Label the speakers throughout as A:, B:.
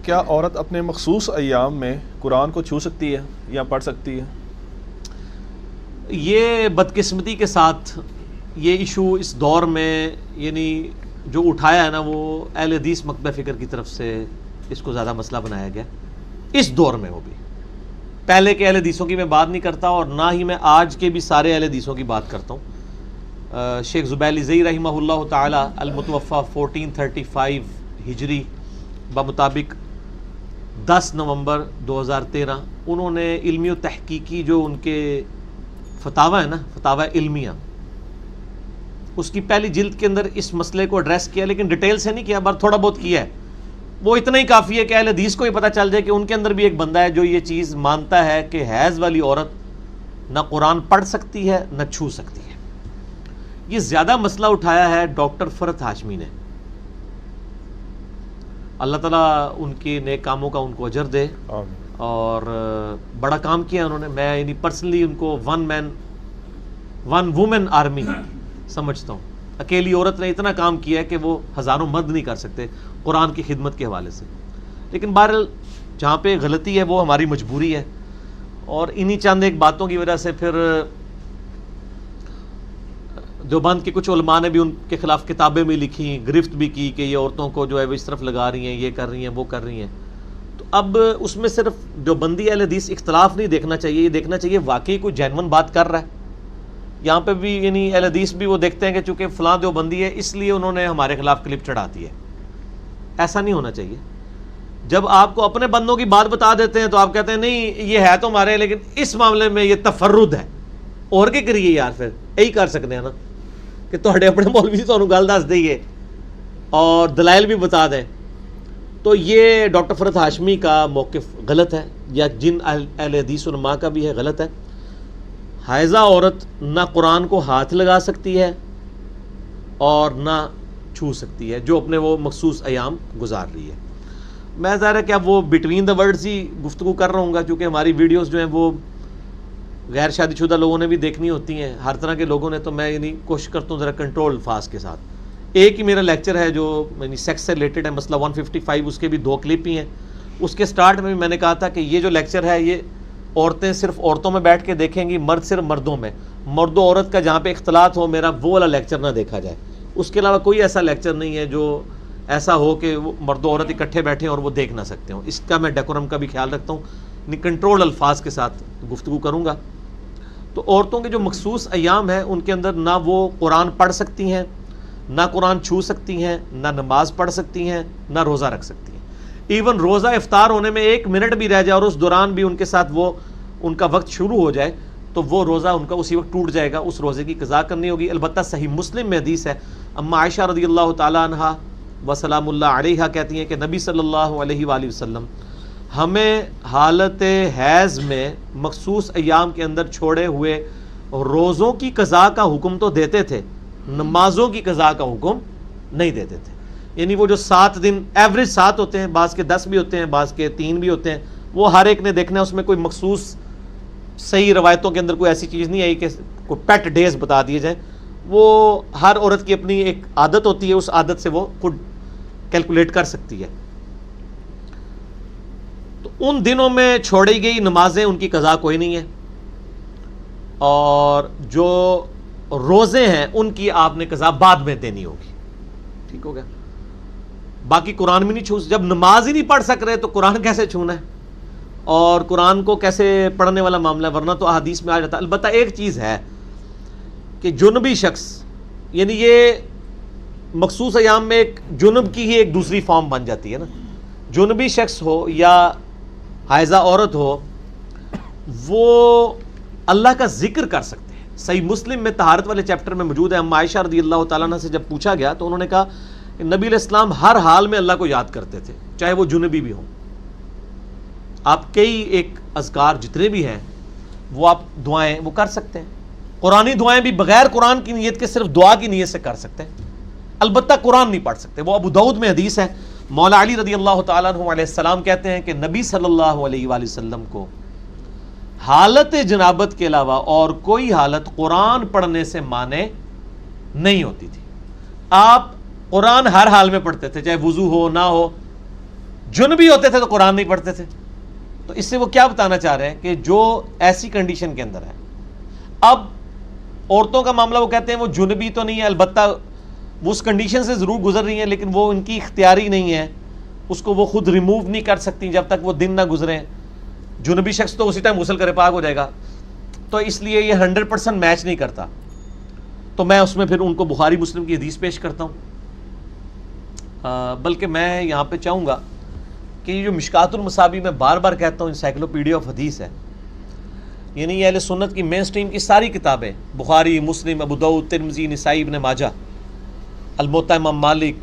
A: کیا عورت اپنے مخصوص ایام میں قرآن کو چھو سکتی ہے یا پڑھ سکتی ہے؟
B: یہ بدقسمتی کے ساتھ یہ ایشو اس دور میں یعنی جو اٹھایا ہے نا، وہ اہل حدیث مکتبہ فکر کی طرف سے اس کو زیادہ مسئلہ بنایا گیا اس دور میں. وہ بھی پہلے کے اہل حدیثوں کی میں بات نہیں کرتا، اور نہ ہی میں آج کے بھی سارے اہل حدیثوں کی بات کرتا ہوں. شیخ زبیر زئی رحمہ اللہ تعالی المتوفی 1435 ہجری بمطابق 10 نومبر 2013 انہوں نے علمی و تحقیقی جو ان کے فتاوی ہے نا، فتاوی علمیہ، اس کی پہلی جلد کے اندر اس مسئلے کو ایڈریس کیا، لیکن ڈیٹیل سے نہیں کیا، بس تھوڑا بہت کیا ہے. وہ اتنا ہی کافی ہے کہ اہل حدیث کو یہ پتہ چل جائے کہ ان کے اندر بھی ایک بندہ ہے جو یہ چیز مانتا ہے کہ حیض والی عورت نہ قرآن پڑھ سکتی ہے نہ چھو سکتی ہے. یہ زیادہ مسئلہ اٹھایا ہے ڈاکٹر فرحت ہاشمی نے. اللہ تعالیٰ ان کے نیک کاموں کا ان کو اجر دے، اور بڑا کام کیا انہوں نے. میں یعنی پرسنلی ان کو ون وومن آرمی سمجھتا ہوں. اکیلی عورت نے اتنا کام کیا ہے کہ وہ ہزاروں مرد نہیں کر سکتے قرآن کی خدمت کے حوالے سے. لیکن بہرحال جہاں پہ غلطی ہے وہ ہماری مجبوری ہے، اور انہی چند ایک باتوں کی وجہ سے پھر دیوبند کے کچھ علماء نے بھی ان کے خلاف کتابیں بھی لکھی، گرفت بھی کی کہ یہ عورتوں کو جو ہے وہ اس طرف لگا رہی ہیں، یہ کر رہی ہیں، وہ کر رہی ہیں. تو اب اس میں صرف دیوبندی اہل حدیث اختلاف نہیں دیکھنا چاہیے، یہ دیکھنا چاہیے واقعی کوئی جینون بات کر رہا ہے. یہاں پہ بھی یعنی اہل حدیث بھی وہ دیکھتے ہیں کہ چونکہ فلاں دیوبندی ہے اس لیے انہوں نے ہمارے خلاف کلپ چڑھا دی ہے. ایسا نہیں ہونا چاہیے. جب آپ کو اپنے بندوں کی بات بتا دیتے ہیں تو آپ کہتے ہیں نہیں یہ ہے تو ہمارے، لیکن اس معاملے میں یہ تفرد ہے. اور کیا کریے یار، پھر یہی کر سکتے ہیں نا کہ تھوڑے اپنے مولوی سے تمہیں گل دس دئیے اور دلائل بھی بتا دیں. تو یہ ڈاکٹر فرحت ہاشمی کا موقف غلط ہے، یا جن اہل حدیث علماء کا بھی ہے غلط ہے. حائضہ عورت نہ قرآن کو ہاتھ لگا سکتی ہے اور نہ چھو سکتی ہے جو اپنے وہ مخصوص ایام گزار رہی ہے. میں ظاہر ہے کہ اب وہ بٹوین دا ورڈز ہی گفتگو کر رہا ہوں گا، کیونکہ ہماری ویڈیوز جو ہیں وہ غیر شادی شدہ لوگوں نے بھی دیکھنی ہوتی ہیں، ہر طرح کے لوگوں نے. تو میں یعنی کوشش کرتا ہوں ذرا کنٹرول الفاظ کے ساتھ. ایک ہی میرا لیکچر ہے جو یعنی سیکس سے ریلیٹڈ ہے، مسئلہ 155، اس کے بھی 2 کلپ ہی ہیں. اس کے سٹارٹ میں بھی میں نے کہا تھا کہ یہ جو لیکچر ہے یہ عورتیں صرف عورتوں میں بیٹھ کے دیکھیں گی، مرد صرف مردوں میں. مرد و عورت کا جہاں پہ اختلاط ہو میرا وہ والا لیکچر نہ دیکھا جائے. اس کے علاوہ کوئی ایسا لیکچر نہیں ہے جو ایسا ہو کہ وہ مرد و عورت اکٹھے بیٹھیں اور وہ دیکھ نہ سکتے ہوں. اس کا میں ڈیکورم کا بھی خیال رکھتا ہوں، کنٹرول الفاظ کے ساتھ گفتگو کروں گا. تو عورتوں کے جو مخصوص ایام ہیں ان کے اندر نہ وہ قرآن پڑھ سکتی ہیں، نہ قرآن چھو سکتی ہیں، نہ نماز پڑھ سکتی ہیں، نہ روزہ رکھ سکتی ہیں. ایون روزہ افطار ہونے میں 1 منٹ بھی رہ جائے اور اس دوران بھی ان کے ساتھ وہ ان کا وقت شروع ہو جائے تو وہ روزہ ان کا اسی وقت ٹوٹ جائے گا، اس روزے کی قضا کرنی ہوگی. البتہ صحیح مسلم میں حدیث ہے، اما عائشہ رضی اللہ تعالیٰ عنہا وسلام اللہ علیہا کہتی ہیں کہ نبی صلی اللہ علیہ وآلہ وسلم ہمیں حالت حیض میں مخصوص ایام کے اندر چھوڑے ہوئے روزوں کی قضا کا حکم تو دیتے تھے، نمازوں کی قضا کا حکم نہیں دیتے تھے. یعنی وہ جو 7 دن ایوریج 7 ہوتے ہیں، بعض کے 10 بھی ہوتے ہیں، بعض کے 3 بھی ہوتے ہیں، وہ ہر ایک نے دیکھنا ہے. اس میں کوئی مخصوص صحیح روایتوں کے اندر کوئی ایسی چیز نہیں آئی کہ کوئی پیٹ ڈیز بتا دیے جائیں. وہ ہر عورت کی اپنی ایک عادت ہوتی ہے، اس عادت سے وہ خود کیلکولیٹ کر سکتی ہے. تو ان دنوں میں چھوڑی گئی نمازیں ان کی قضا کوئی نہیں ہے، اور جو روزے ہیں ان کی آپ نے قضا بعد میں دینی ہوگی. ٹھیک ہو گیا. باقی قرآن بھی نہیں چھو، جب نماز ہی نہیں پڑھ سک رہے تو قرآن کیسے چھونا ہے، اور قرآن کو کیسے پڑھنے والا معاملہ ہے، ورنہ تو احادیث میں آ جاتا. البتہ ایک چیز ہے کہ جنبی شخص، یعنی یہ مخصوص ایام میں ایک جنب کی ہی ایک دوسری فارم بن جاتی ہے نا. جنبی شخص ہو یا حائضہ عورت ہو، وہ اللہ کا ذکر کر سکتے ہیں. صحیح مسلم میں طہارت والے چیپٹر میں موجود ہے. اما عائشہ رضی اللہ تعالیٰ عنہ سے جب پوچھا گیا تو انہوں نے کہا کہ نبی علیہ السلام ہر حال میں اللہ کو یاد کرتے تھے، چاہے وہ جنبی بھی ہوں. آپ کئی ایک اذکار جتنے بھی ہیں وہ آپ دعائیں وہ کر سکتے ہیں. قرآنی دعائیں بھی بغیر قرآن کی نیت کے صرف دعا کی نیت سے کر سکتے ہیں. البتہ قرآن نہیں پڑھ سکتے. وہ ابو داؤد میں حدیث ہے، مولا علی رضی اللہ تعالیٰ عنہ علیہ السلام کہتے ہیں کہ نبی صلی اللہ علیہ وآلہ وسلم کو حالت جنابت کے علاوہ اور کوئی حالت قرآن پڑھنے سے مانے نہیں ہوتی تھی. آپ قرآن ہر حال میں پڑھتے تھے، چاہے وضو ہو نہ ہو، جنبی ہوتے تھے تو قرآن نہیں پڑھتے تھے. تو اس سے وہ کیا بتانا چاہ رہے ہیں کہ جو ایسی کنڈیشن کے اندر ہے. اب عورتوں کا معاملہ وہ کہتے ہیں وہ جنبی تو نہیں ہے، البتہ وہ اس کنڈیشن سے ضرور گزر رہی ہیں لیکن وہ ان کی اختیاری نہیں ہے، اس کو وہ خود ریموو نہیں کر سکتی جب تک وہ دن نہ گزریں. جنبی شخص تو اسی ٹائم غسل کرے پاک ہو جائے گا. تو اس لیے یہ 100% میچ نہیں کرتا. تو میں اس میں پھر ان کو بخاری مسلم کی حدیث پیش کرتا ہوں. بلکہ میں یہاں پہ چاہوں گا کہ یہ جو مشکات المصابیح میں بار بار کہتا ہوں انسائکلوپیڈیا آف حدیث ہے، یعنی یہ اہل سنت کی مین سٹریم کی ساری کتابیں، بخاری، مسلم، ابو داؤد، ترمذی، نسائی، ابن ماجہ، الموطا امام مالک،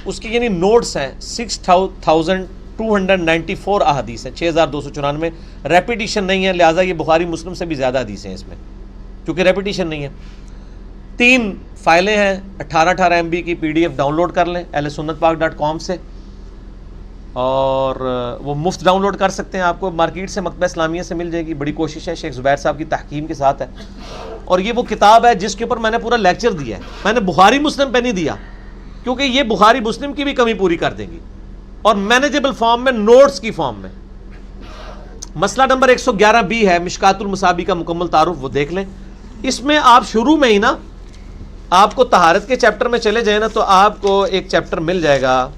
B: اس کے یعنی نوٹس ہیں 6294 احادیث ہیں، 6294. ریپیٹیشن نہیں ہے، لہٰذا یہ بخاری مسلم سے بھی زیادہ حدیث ہیں اس میں، کیونکہ ریپیٹیشن نہیں ہے. 3 فائلیں ہیں 18 MB کی PDF ڈاؤن لوڈ کر لیں اہل سنت پاک.com سے، اور وہ مفت ڈاؤن لوڈ کر سکتے ہیں. آپ کو مارکیٹ سے مکتبہ اسلامیہ سے مل جائے گی. بڑی کوشش ہے، شیخ زبیر صاحب کی تحکیم کے ساتھ ہے. اور یہ وہ کتاب ہے جس کے اوپر میں نے پورا لیکچر دیا ہے. میں نے بخاری مسلم پہ نہیں دیا کیونکہ یہ بخاری مسلم کی بھی کمی پوری کر دیں گی، اور مینیجبل فارم میں، نوٹس کی فارم میں. مسئلہ نمبر 111B ہے مشکات المصابیح کا مکمل تعارف، وہ دیکھ لیں. اس میں آپ شروع میں ہی نا، آپ کو طہارت کے چیپٹر میں چلے جائیں نا تو آپ کو ایک چیپٹر مل جائے گا.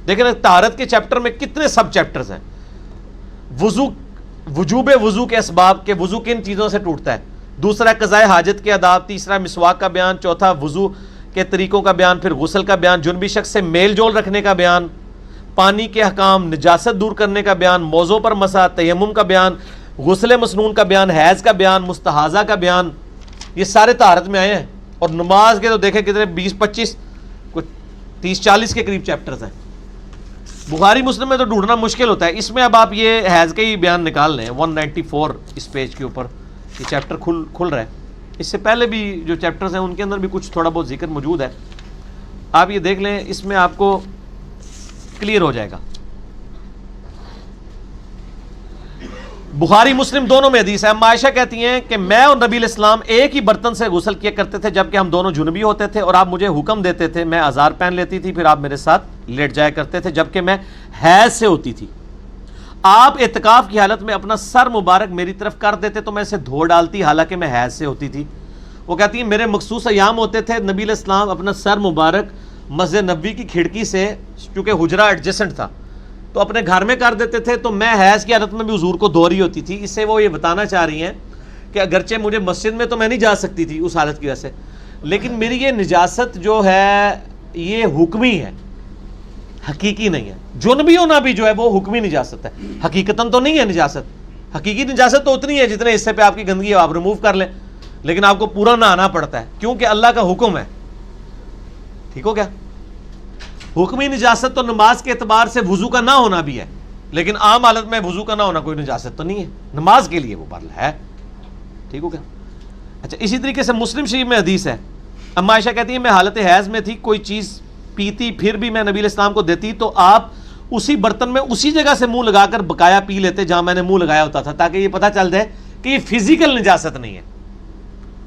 B: دیکھیں نا طہارت کے چیپٹر میں کتنے سب چیپٹرز ہیں. وجوب وضو کے اسباب، کے وضو کن چیزوں سے ٹوٹتا ہے. دوسرا قضاء حاجت کے آداب. تیسرا مسواک کا بیان. چوتھا وضو کے طریقوں کا بیان. پھر غسل کا بیان. جنبی شخص سے میل جول رکھنے کا بیان. پانی کے احکام. نجاست دور کرنے کا بیان. موضوع پر مسح. تیمم کا بیان. غسل مسنون کا بیان. حیض کا بیان. مستحاضہ کا بیان. یہ سارے طہارت میں آئے ہیں. اور نماز کے تو دیکھیں کتنے 20-25 کچھ 30-40 کے قریب چیپٹرز ہیں. بخاری مسلم میں تو ڈھونڈنا مشکل ہوتا ہے. اس میں اب آپ یہ حیض کے ہی بیان نکال لیں. 194 اس پیج کے اوپر یہ چیپٹر کھل رہا ہے. اس سے پہلے بھی جو چیپٹرز ہیں ان کے اندر بھی کچھ تھوڑا بہت ذکر موجود ہے. آپ یہ دیکھ لیں، اس میں آپ کو کلیئر ہو جائے گا. بخاری مسلم دونوں میں حدیث ہے. اما عائشہ کہتی ہیں کہ میں اور نبی علیہ السلام ایک ہی برتن سے غسل کیا کرتے تھے جبکہ ہم دونوں جنبی ہوتے تھے، اور آپ مجھے حکم دیتے تھے. میں ازار پہن لیتی تھی، پھر آپ میرے ساتھ لیٹ جایا کرتے تھے جبکہ میں حیض سے ہوتی تھی. آپ اعتکاف کی حالت میں اپنا سر مبارک میری طرف کر دیتے تو میں اسے دھو ڈالتی حالانکہ میں حیض سے ہوتی تھی. وہ کہتی ہیں میرے مخصوص ایام ہوتے تھے، نبی علیہ السلام اپنا سر مبارک مسجد نبوی کی کھڑکی سے، چونکہ حجرہ ایڈجسنٹ تھا، تو اپنے گھر میں کر دیتے تھے. تو میں حیض کی حالت میں بھی حضور کو دھو رہی ہوتی تھی. اس سے وہ یہ بتانا چاہ رہی ہیں کہ اگرچہ مجھے مسجد میں تو میں نہیں جا سکتی تھی اس حالت کی وجہ سے، لیکن میری یہ نجاست جو ہے یہ حکمی ہے، حقیقی نہیں ہے. جنبی ہونا بھی جو ہے وہ حکمی نجاست ہے، حقیقتاً تو نہیں ہے نجاست. حقیقی نجاست تو اتنی ہے جتنے حصے پہ آپ کی گندگی ہے آپ ریموو کر لیں، لیکن آپ کو پورا نہانا پڑتا ہے کیونکہ اللہ کا حکم ہے. ٹھیک ہو گیا؟ حکمی نجاست تو نماز کے اعتبار سے وضو کا نہ ہونا بھی ہے، لیکن عام حالت میں وضو کا نہ ہونا کوئی نجاست تو نہیں ہے، نماز کے لیے وہ فرض ہے. ٹھیک ہو گیا؟ اچھا، اسی طریقے سے مسلم شریف میں حدیث ہے. اما عائشہ کہتی ہیں میں حالت حیض میں تھی، کوئی چیز پیتی پھر بھی میں نبی علیہ السلام کو دیتی تو آپ اسی برتن میں اسی جگہ سے منہ لگا کر بقایا پی لیتے جہاں میں نے منہ لگایا ہوتا تھا، تاکہ یہ پتہ چل جائے کہ یہ فزیکل نجاست نہیں ہے.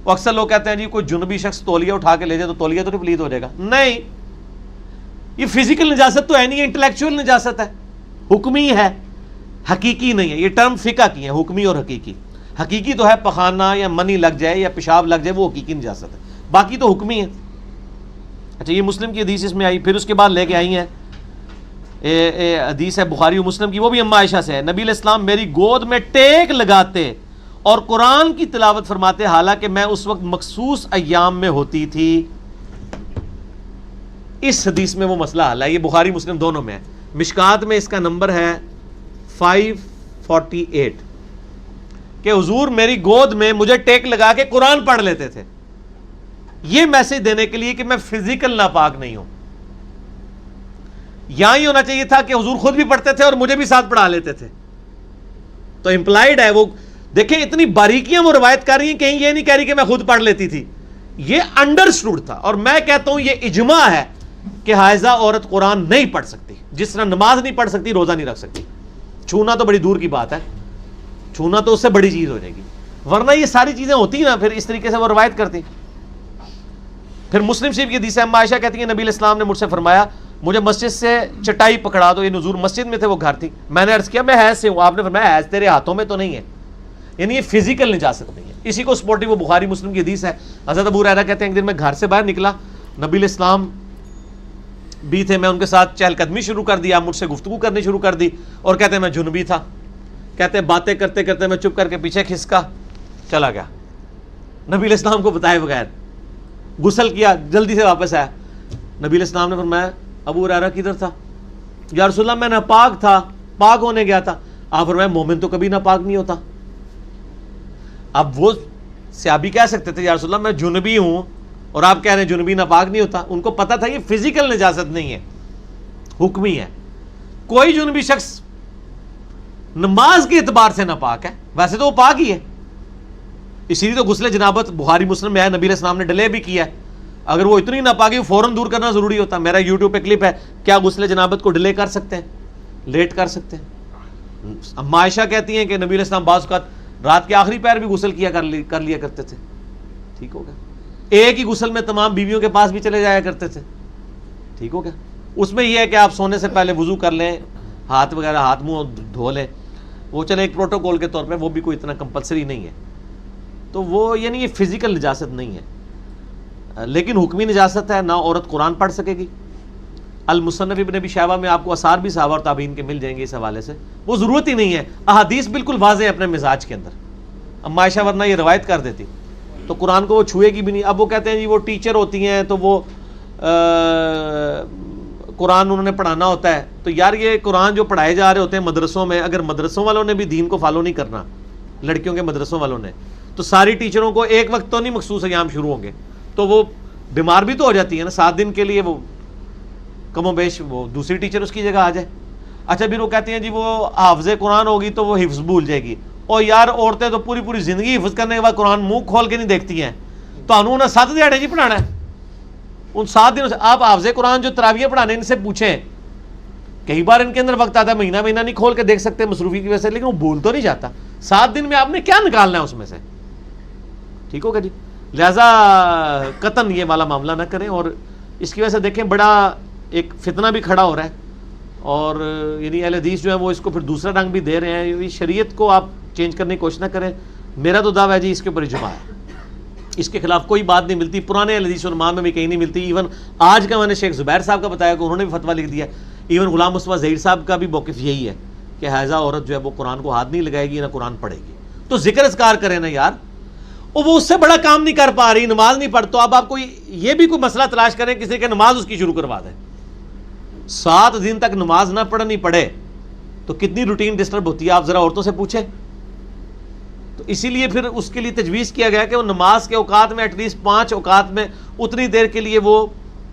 B: وہ اکثر لوگ کہتے ہیں جی کوئی جنبی شخص تولیہ اٹھا کے لے جائے تو تولیہ تو نہیں پلید ہو جائے گا. نہیں، یہ فزیکل نجاست تو ہے نہیں، انٹلیکچوئل نجاست ہے، حکمی ہے، حقیقی نہیں ہے. یہ ٹرم فقہ کی ہیں، حکمی اور حقیقی. حقیقی تو ہے پخانہ یا منی لگ جائے یا پیشاب لگ جائے، وہ حقیقی نجاست ہے، باقی تو حکمی ہے. اچھا، یہ مسلم کی حدیث اس میں آئی. پھر اس کے بعد لے کے آئی ہیں حدیث ہے بخاری و مسلم کی، وہ بھی اما عائشہ سے ہے. نبی علیہ السلام میری گود میں ٹیک لگاتے اور قرآن کی تلاوت فرماتے حالانکہ میں اس وقت مخصوص ایام میں ہوتی تھی. اس حدیث میں وہ مسئلہ حل ہے. یہ بخاری مسلم دونوں میں ہے. مشکات میں اس کا نمبر ہے 548 کہ حضور میری گود میں مجھے ٹیک لگا کے قرآن پڑھ لیتے تھے، یہ میسج دینے کے لیے کہ میں فزیکل ناپاک نہیں ہوں. یہاں ہی ہونا چاہیے تھا کہ حضور خود بھی پڑھتے تھے اور مجھے بھی ساتھ پڑھا لیتے تھے. تو امپلائڈ ہے وہ. دیکھیں اتنی باریکیاں وہ روایت کر رہی ہیں، کہیں یہ نہیں کہہ رہی کہ میں خود پڑھ لیتی تھی. یہ انڈرسٹوڈ تھا. اور میں کہتا ہوں یہ اجماع ہے کہ حائضہ عورت قرآن نہیں پڑھ سکتی، جس طرح نماز نہیں پڑھ سکتی، روزہ نہیں رکھ سکتی. چھونا تو بڑی دور کی بات ہے، چھونا تو اس سے بڑی چیز ہو جائے گی. ورنہ یہ ساری چیزیں ہوتی نا، پھر اس طریقے سے وہ روایت کرتی. پھر مسلم شریف کی حدیث ہے، اما عائشہ کہتی ہیں نبی علیہ السلام نے مجھ سے فرمایا مجھے مسجد سے چٹائی پکڑا دو، یہ حضور مسجد میں تھے، وہ گھر تھی، میں نے عرض کیا میں حیض سے ہوں، آپ نے فرمایا حیض تیرے ہاتھوں میں تو نہیں ہے، یعنی یہ فزیکل نجاست نہیں ہے. اسی کو سپورٹنگ وہ بخاری مسلم کی حدیث ہے. حضرت ابو ہریرہ کہتے ہیں ایک دن میں گھر سے باہر نکلا، نبی علیہ السلام بھی تھے، میں ان کے ساتھ چہل قدمی شروع کر دی، آپ مجھ سے گفتگو کرنی شروع کر دی، اور کہتے ہیں میں جنبی تھا. کہتے ہیں باتیں کرتے کرتے میں چپ کر کے پیچھے کھسکا چلا گیا نبی علیہ السلام کو بتائے بغیر، غسل کیا، جلدی سے واپس آیا. نبی علیہ السلام نے فرمایا ابو ہریرہ کدھر تھا؟ یا رسول اللہ میں ناپاک تھا، پاک ہونے گیا تھا. آپ فرمایا مومن تو کبھی ناپاک نہیں ہوتا. اب وہ صحابی کہہ سکتے تھے یا رسول اللہ میں جنبی ہوں، اور آپ کہہ رہے ہیں جنبی ناپاک نہیں ہوتا. ان کو پتا تھا یہ فزیکل نجاست نہیں ہے، حکمی ہے. کوئی جنبی شخص نماز کے اعتبار سے ناپاک ہے، ویسے تو وہ پاک ہی ہے. اسی لیے تو غسل جنابت بخاری مسلم میں ہے، نبی علیہ السلام نے ڈیلے بھی کیا ہے. اگر وہ اتنی ناپاکی فوراً دور کرنا ضروری ہوتا. میرا یوٹیوب پہ کلپ ہے، کیا غسل جنابت کو ڈیلے کر سکتے ہیں، لیٹ کر سکتے ہیں. اما عائشہ کہتی ہیں کہ نبی علیہ السلام بعض اوقات رات کے آخری پیر بھی غسل کیا کر لیا کرتے تھے. ٹھیک ہو گیا. ایک ہی غسل میں تمام بیویوں کے پاس بھی چلے جایا کرتے تھے. ٹھیک ہو گیا. اس میں یہ ہے کہ آپ سونے سے پہلے وضو کر لیں، ہاتھ وغیرہ ہاتھ منہ دھو لیں، وہ چلے ایک پروٹوکول کے طور پہ، وہ بھی کوئی اتنا کمپلسری نہیں ہے. تو وہ یعنی یہ فزیکل نجاست نہیں ہے، لیکن حکمی نجاست ہے. نہ عورت قرآن پڑھ سکے گی. المصنف ابن ابی شیبہ میں آپ کو آثار بھی صحابہ اور تابعین کے مل جائیں گے اس حوالے سے. وہ ضرورت ہی نہیں ہے، احادیث بالکل واضح ہے اپنے مزاج کے اندر. اما عائشہ ورنہ یہ روایت کر دیتی تو قرآن کو وہ چھوئے گی بھی نہیں. اب وہ کہتے ہیں جی وہ ٹیچر ہوتی ہیں تو وہ قرآن انہوں نے پڑھانا ہوتا ہے. تو یار یہ قرآن جو پڑھائے جا رہے ہوتے ہیں مدرسوں میں، اگر مدرسوں والوں نے بھی دین کو فالو نہیں کرنا، لڑکیوں کے مدرسوں والوں نے، تو ساری ٹیچروں کو ایک وقت تو نہیں مخصوص ایام شروع ہوں گے، تو وہ بیمار بھی تو ہو جاتی ہے نا. 7 دن کے لیے وہ کم و بیش وہ دوسری ٹیچر اس کی جگہ آ جائے. اچھا پھر وہ کہتے ہیں جی وہ حافظ قرآن ہوگی تو وہ حفظ بھول جائے گی. اور یار عورتیں تو پوری پوری زندگی حفظ کرنے کے بعد قرآن منہ کھول کے نہیں دیکھتی ہیں. تو انہوں نے 7 دیہڑے جی پڑھانا ہے. ان 7 دنوں سے آپ حافظ قرآن جو تراویح پڑھانے ان سے پوچھیں، کئی بار ان کے اندر وقت آتا ہے مہینہ مہینہ نہیں کھول کے دیکھ سکتے مصروفی کی وجہ سے، لیکن وہ بھول تو نہیں جاتا. 7 دن میں آپ نے کیا نکالنا ہے اس میں سے. ٹھیک ہوگا جی. لہذا قطن یہ والا معاملہ نہ کریں. اور اس کی وجہ سے دیکھیں بڑا ایک فتنہ بھی کھڑا ہو رہا ہے، اور یعنی اہل حدیث جو ہے وہ اس کو پھر دوسرا رنگ بھی دے رہے ہیں. شریعت کو آپ چینج کرنے کی کوشش نہ کریں. میرا تو دعویٰ ہے جی اس کے اوپر اجماع ہے، اس کے خلاف کوئی بات نہیں ملتی. پرانے اہل حدیث علماء میں بھی کہیں نہیں ملتی. ایون آج کا میں نے شیخ زبیر صاحب کا بتایا کہ انہوں نے بھی فتویٰ لکھ دیا. ایون غلام مصطفیٰ ظہیر صاحب کا بھی موقف یہی ہے کہ حائضہ عورت جو ہے وہ قرآن کو ہاتھ نہیں لگائے گی، نہ قرآن پڑھے گی. تو ذکر اذکار کریں نا یار. وہ اس سے بڑا کام نہیں کر پا رہی، نماز نہیں پڑھ. تو اب آپ کو یہ بھی کوئی مسئلہ تلاش کریں کسی کہ نماز اس کی شروع کروا دیں. 7 دن تک نماز نہ پڑھنی پڑے تو کتنی روٹین ڈسٹرب ہوتی ہے، آپ ذرا عورتوں سے پوچھیں. تو اسی لیے پھر اس کے لیے تجویز کیا گیا کہ وہ نماز کے اوقات میں ایٹ لیسٹ 5 اوقات میں اتنی دیر کے لیے وہ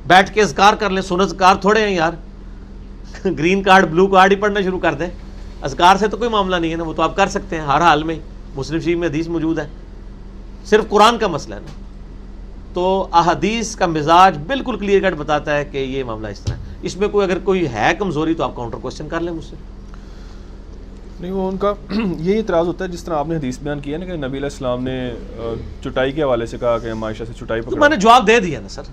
B: بیٹھ کے اذکار کر لیں. سنت اذکار تھوڑے ہیں یار، گرین کارڈ بلو کارڈ ہی پڑھنا شروع کر دیں. اذکار سے تو کوئی معاملہ نہیں ہے نا، وہ تو آپ کر سکتے ہیں ہر حال میں. مسلم شریف میں حدیث موجود ہے، صرف قرآن کا مسئلہ ہے نا. تو احادیث کا مزاج بالکل کلیئر کٹ بتاتا ہے کہ یہ معاملہ اس طرح ہے. اس میں کوئی اگر کوئی ہے کمزوری تو آپ کاؤنٹر کوشچن کر لیں مجھ سے.
A: نہیں وہ ان کا یہی اعتراض ہوتا ہے جس طرح آپ نے حدیث بیان کیا نا کہ نبی علیہ السلام نے چٹائی کے حوالے سے کہا کہ عائشہ سے چٹائی
B: تو
A: پکڑا.
B: میں نے جواب دے دیا نا سر.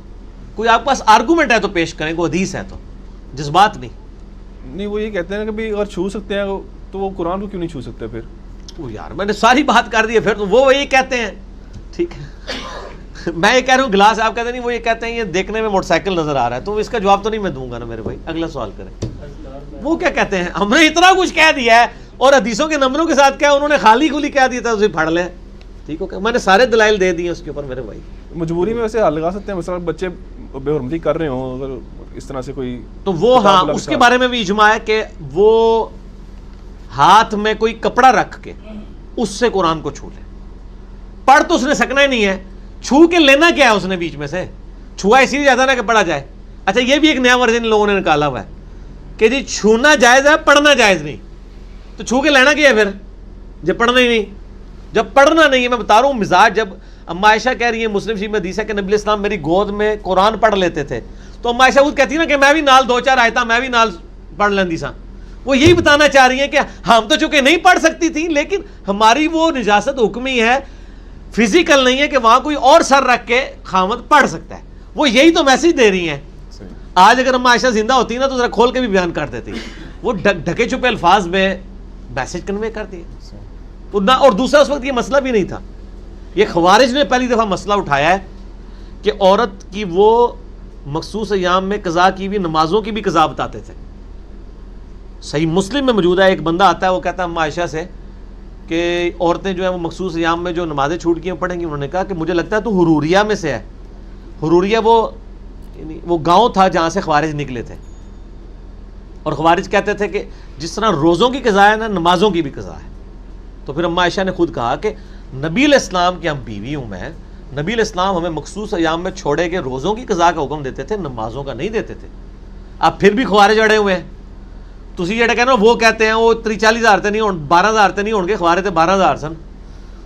B: کوئی آپ کے پاس آرگومنٹ ہے تو پیش کریں، کوئی حدیث ہے تو، جذبات نہیں.
A: نہیں وہ یہ کہتے ہیں کہ بھائی اگر چھو سکتے ہیں تو وہ قرآن کو کیوں نہیں چھو سکتے پھر.
B: وہ یار میں نے ساری بات کر دی ہے. پھر تو وہ یہی کہتے ہیں. ٹھیک ہے میں یہ کہہ رہا ہوں گلاس، آپ کہتے ہیں نہیں وہ یہ کہتے ہیں یہ دیکھنے میں موٹر سائیکل نظر آ رہا ہے. تو اس کا جواب تو نہیں میں دوں گا نا میرے بھائی. اگلا سوال کریں. وہ کیا کہتے ہیں ہم نے اتنا کچھ کہہ دیا ہے اور حدیثوں کے نمبروں کے ساتھ کیا انہوں نے خالی کھلی کہہ دیا تھا اسے پڑھ لیں. ٹھیک ہو، میں نے سارے دلائل دے دیے اس کے اوپر میرے بھائی.
A: مجبوری میں ویسے حل لگا سکتے ہیں، مثلا بچے بے حرمتی کر رہے ہوں اگر اس طرح سے کوئی
B: تو وہ ہاں اس کے بارے میں بھی اجماع ہے کہ وہ ہاتھ میں کوئی کپڑا رکھ کے اس سے قرآن کو چھو لے. پڑھ تو اس نے سکنا ہی نہیں ہے، چھو کے لینا کیا ہے اس نے بیچ میں سے. چھوا اسی لیے جاتا نا کہ پڑھا جائے. اچھا یہ بھی ایک نیا ورژن لوگوں نے نکالا ہوا ہے کہ جی چھونا جائز ہے پڑھنا جائز نہیں. تو چھو کے لینا کیا ہے پھر جب پڑھنا ہی نہیں. جب پڑھنا نہیں ہے میں بتا رہا ہوں مزاج. جب اما عائشہ کہہ رہی ہے مسلم شریف میں حدیث ہے کہ نبی علیہ السلام میری گود میں قرآن پڑھ لیتے تھے، تو اما عائشہ خود کہتی ہے نا کہ میں بھی نال 2-4 آیتاں میں بھی نال پڑھ لیندی سا. وہ یہی بتانا چاہ رہی ہیں کہ ہم تو چونکہ نہیں پڑھ سکتی تھیں لیکن ہماری وہ نجاست حکمی ہے، فزیکل نہیں ہے کہ وہاں کوئی اور سر رکھ کے خامد پڑھ سکتا ہے. وہ یہی تو میسج دے رہی ہیں. آج اگر ہم عائشہ زندہ ہوتی نا تو ذرا کھول کے بھی بیان کر دیتی. وہ ڈھکے چھپے الفاظ میں میسج کنوے کر دیے. اور دوسرا اس وقت یہ مسئلہ بھی نہیں تھا. یہ خوارج نے پہلی دفعہ مسئلہ اٹھایا ہے کہ عورت کی وہ مخصوص ایام میں قضا کی ہوئی نمازوں کی بھی قضا بتاتے تھے. صحیح مسلم میں موجود ہے, ایک بندہ آتا ہے وہ کہتا ہے ام عائشہ سے کہ عورتیں جو ہیں وہ مخصوص ایام میں جو نمازیں چھوٹ کی ہیں پڑھیں گی. انہوں نے کہا کہ مجھے لگتا ہے تو حروریہ میں سے ہے. حروریہ وہ گاؤں تھا جہاں سے خوارج نکلے تھے, اور خوارج کہتے تھے کہ جس طرح روزوں کی قضا ہے نا, نمازوں کی بھی قضا ہے. تو پھر ام عائشہ نے خود کہا کہ نبی علیہ السلام کی ہم بیوی ہوں میں, نبی علیہ السلام ہمیں مخصوص ایام میں چھوڑے کے روزوں کی قضا کا حکم دیتے تھے, نمازوں کا نہیں دیتے تھے. اب پھر بھی خوارج اڑے ہوئے ہیں. تسی جڑے کہنا وہ کہتے ہیں وہ 40,000 تے نہیں ہون 12,000 تے نہیں ہون گے, خوارے تے 12,000 سن.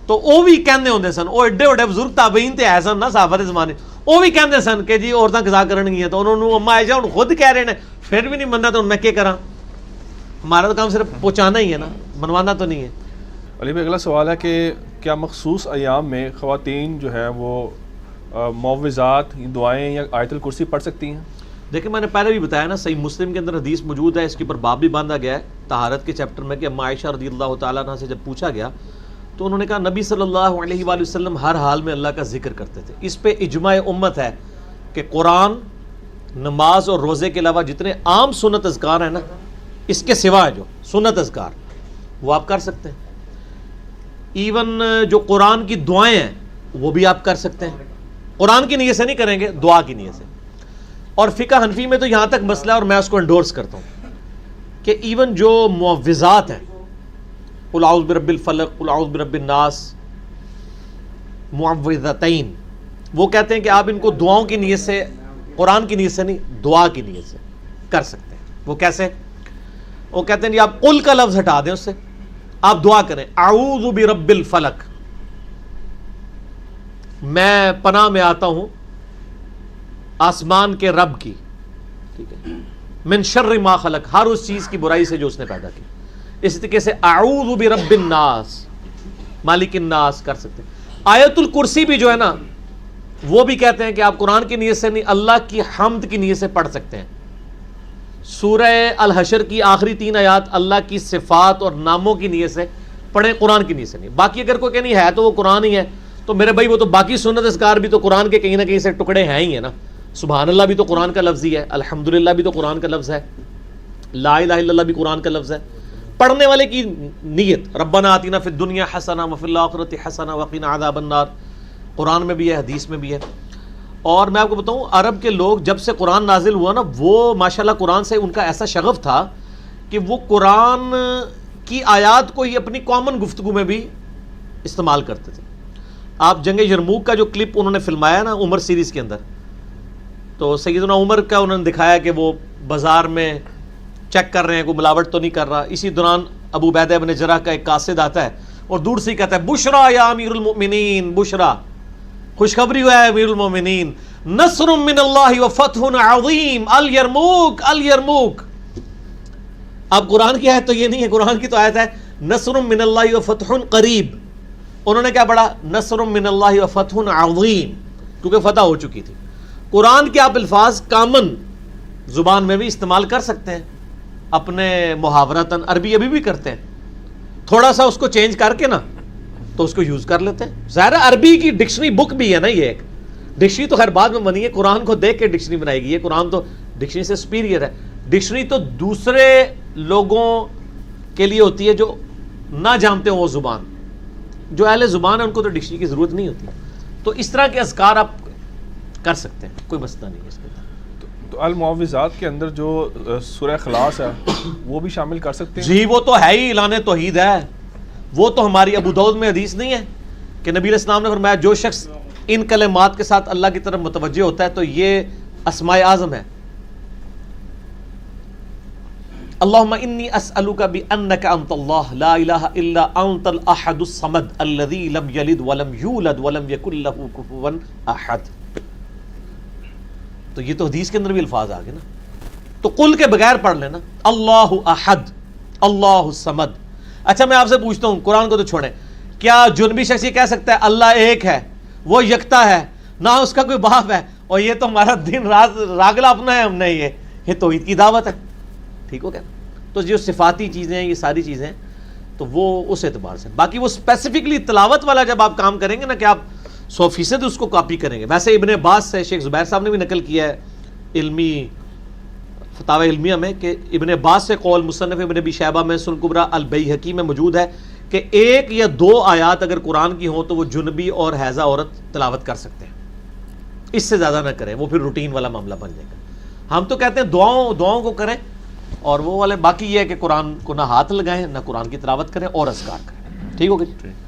B: تو وہ بھی کہندے ہوندے سن, وہ ایڈے ایڈے بزرگ تابعین تے ہے سن نا صحابہ دے زمانے, وہ بھی کہندے سن کہ جی عورتاں قضا کرن گیاں. تو انہوں نے اما عائشہ ہن خود کہہ رہے ہیں پھر بھی نہیں مننا تو میں کیا کراں. ہمارا تو کام صرف پہنچانا ہی ہے نا, منوانا تو نہیں ہے.
A: علی بھائی اگلا سوال ہے کہ کیا مخصوص ایام میں خواتین جو ہیں وہ معوذات, دعائیں یا آیت الکرسی پڑھ سکتی ہیں؟
B: دیکھیں میں نے پہلے بھی بتایا نا, صحیح مسلم کے اندر حدیث موجود ہے, اس کے اوپر باب بھی باندھا گیا ہے طہارت کے چیپٹر میں کہ اما عائشہ رضی اللہ تعالیٰ عنہ سے جب پوچھا گیا تو انہوں نے کہا نبی صلی اللہ علیہ وآلہ وسلم ہر حال میں اللہ کا ذکر کرتے تھے. اس پہ اجماع امت ہے کہ قرآن, نماز اور روزے کے علاوہ جتنے عام سنت اذکار ہیں نا, اس کے سوا جو سنت اذکار وہ آپ کر سکتے ہیں. ایون جو قرآن کی دعائیں ہیں وہ بھی آپ کر سکتے ہیں. قرآن کی نیت سے نہیں کریں گے, دعا کی نیت سے. اور فقہ حنفی میں تو یہاں تک مسئلہ ہے اور میں اس کو انڈورس کرتا ہوں کہ ایون جو معوذات ہیں, قل اعوذ برب الفلق, قل اعوذ برب الناس, معوذتین, وہ کہتے ہیں کہ آپ ان کو دعاؤں کی نیت سے, قرآن کی نیت سے نہیں, دعا کی نیت سے کر سکتے ہیں. وہ کیسے؟ وہ کہتے ہیں کہ آپ قل کا لفظ ہٹا دیں, اس سے آپ دعا کریں اعوذ برب الفلق, میں پناہ میں آتا ہوں آسمان کے رب کی, ٹھیک ہے, من شر ما خلق, ہر اس چیز کی برائی سے جو اس نے پیدا کی. اس طریقے سے اعوذ برب الناس, مالک الناس کر سکتے ہیں. آیت الکرسی بھی جو ہے نا وہ بھی کہتے ہیں کہ آپ قرآن کی نیت سے نہیں, اللہ کی حمد کی نیت سے پڑھ سکتے ہیں. سورہ الحشر کی آخری 3 آیات اللہ کی صفات اور ناموں کی نیت سے پڑھیں, قرآن کی نیت سے نہیں. باقی اگر کوئی کہ نہیں ہے تو وہ قرآن ہی ہے, تو میرے بھائی وہ تو باقی سنت اذکار بھی تو قرآن کے کہیں نہ کہیں سے ٹکڑے ہیں ہی ہیں نا. سبحان اللہ بھی تو قرآن کا لفظ ہی ہے, الحمدللہ بھی تو قرآن کا لفظ ہے, لا الہ الا اللہ بھی قرآن کا لفظ ہے. پڑھنے والے کی نیت ربنا آتنا فی الدنیا حسنہ وفی الآخرۃ حسنہ وقنا عذاب النار, قرآن میں بھی ہے, حدیث میں بھی ہے. اور میں آپ کو بتاؤں عرب کے لوگ جب سے قرآن نازل ہوا نا, وہ ماشاءاللہ قرآن سے ان کا ایسا شغف تھا کہ وہ قرآن کی آیات کو ہی اپنی کامن گفتگو میں بھی استعمال کرتے تھے. آپ جنگ یرموک کا جو کلپ انہوں نے فلمایا نا عمر سیریز کے اندر, تو سیدنا عمر کا انہوں نے دکھایا کہ وہ بازار میں چیک کر رہے ہیں کوئی ملاوٹ تو نہیں کر رہا. اسی دوران ابو عبیدہ بن جراح کا ایک قاصد آتا ہے اور دور سے ہی کہتا ہے بشرا یا امیر المؤمنین, بشرا, خوشخبری ہوا ہے امیر المومنین, نصر من اللہ وفتح عظیم, الیرموک الیرموک. اب قرآن کی آیت تو یہ نہیں ہے, قرآن کی تو آیت ہے نصر من اللہ وفتح قریب. انہوں نے کیا پڑھا نصر من اللہ وفتح عظیم, کیونکہ فتح ہو چکی تھی. قرآن کے آپ الفاظ کامن زبان میں بھی استعمال کر سکتے ہیں, اپنے محاورتاً, عربی ابھی بھی کرتے ہیں, تھوڑا سا اس کو چینج کر کے نا تو اس کو یوز کر لیتے ہیں. ظاہر عربی کی ڈکشنری بک بھی ہے نا, یہ ایک ڈکشنری تو خیر بعد میں بنی ہے, قرآن کو دیکھ کے ڈکشنری بنائی گئی ہے. قرآن تو ڈکشنری سے سپیریئر ہے. ڈکشنری تو دوسرے لوگوں کے لیے ہوتی ہے جو نہ جانتے ہوں وہ زبان, جو اہل زبان ہے ان کو تو ڈکشنری کی ضرورت نہیں ہوتی. تو اس طرح کے اذکار آپ کر سکتے ہیں, کوئی مسئلہ نہیں ہے اس کے اندر.
A: تو المعوذات کے اندر جو سورہ اخلاص ہے وہ بھی شامل کر سکتے ہیں؟
B: جی وہ تو ہے ہی اعلان توحید ہے. وہ تو ہماری ابو داؤد میں حدیث نہیں ہے کہ نبی علیہ السلام نے فرمایا جو شخص ان کلمات کے ساتھ اللہ کی طرف متوجہ ہوتا ہے تو یہ اسماء اعظم ہے. اللہم انی اسألک بانک انت اللہ لا الہ الا انت الاحد الصمد الذی لم یلد ولم یولد ولم یکن لہ کفوا احد. تو یہ تو حدیث کے اندر بھی الفاظ آ گئے نا. تو قل کے بغیر پڑھ لینا اللہ احد اللہ الصمد. اچھا میں آپ سے پوچھتا ہوں, قرآن کو تو چھوڑیں, کیا جنبی شخص یہ کہہ سکتا ہے اللہ ایک ہے, وہ یکتا ہے, نہ اس کا کوئی باپ ہے, اور یہ تو ہمارا دن رات راگلا اپنا ہے، ہم نے یہ توحید کی دعوت ہے. ٹھیک ہو گیا. تو جو صفاتی چیزیں ہیں، یہ ساری چیزیں ہیں، تو وہ اس اعتبار سے. باقی وہ اسپیسیفکلی تلاوت والا جب آپ کام کریں گے نا کہ آپ 100% اس کو کاپی کریں گے. ویسے ابن عباس سے شیخ زبیر صاحب نے بھی نقل کیا ہے علمی فتاوی علمیہ میں کہ ابن عباس سے قول مصنف ابن ابی شیبہ میں سنن کبریٰ البیہقی میں موجود ہے کہ 1 یا 2 آیات اگر قرآن کی ہوں تو وہ جنبی اور حیضہ عورت تلاوت کر سکتے ہیں. اس سے زیادہ نہ کریں، وہ پھر روٹین والا معاملہ بن جائے گا. ہم تو کہتے ہیں دعاؤں کو کریں، اور وہ والے باقی یہ ہے کہ قرآن کو نہ ہاتھ لگائیں، نہ قرآن کی تلاوت کریں اور اذکار کریں. ٹھیک ہو گیا.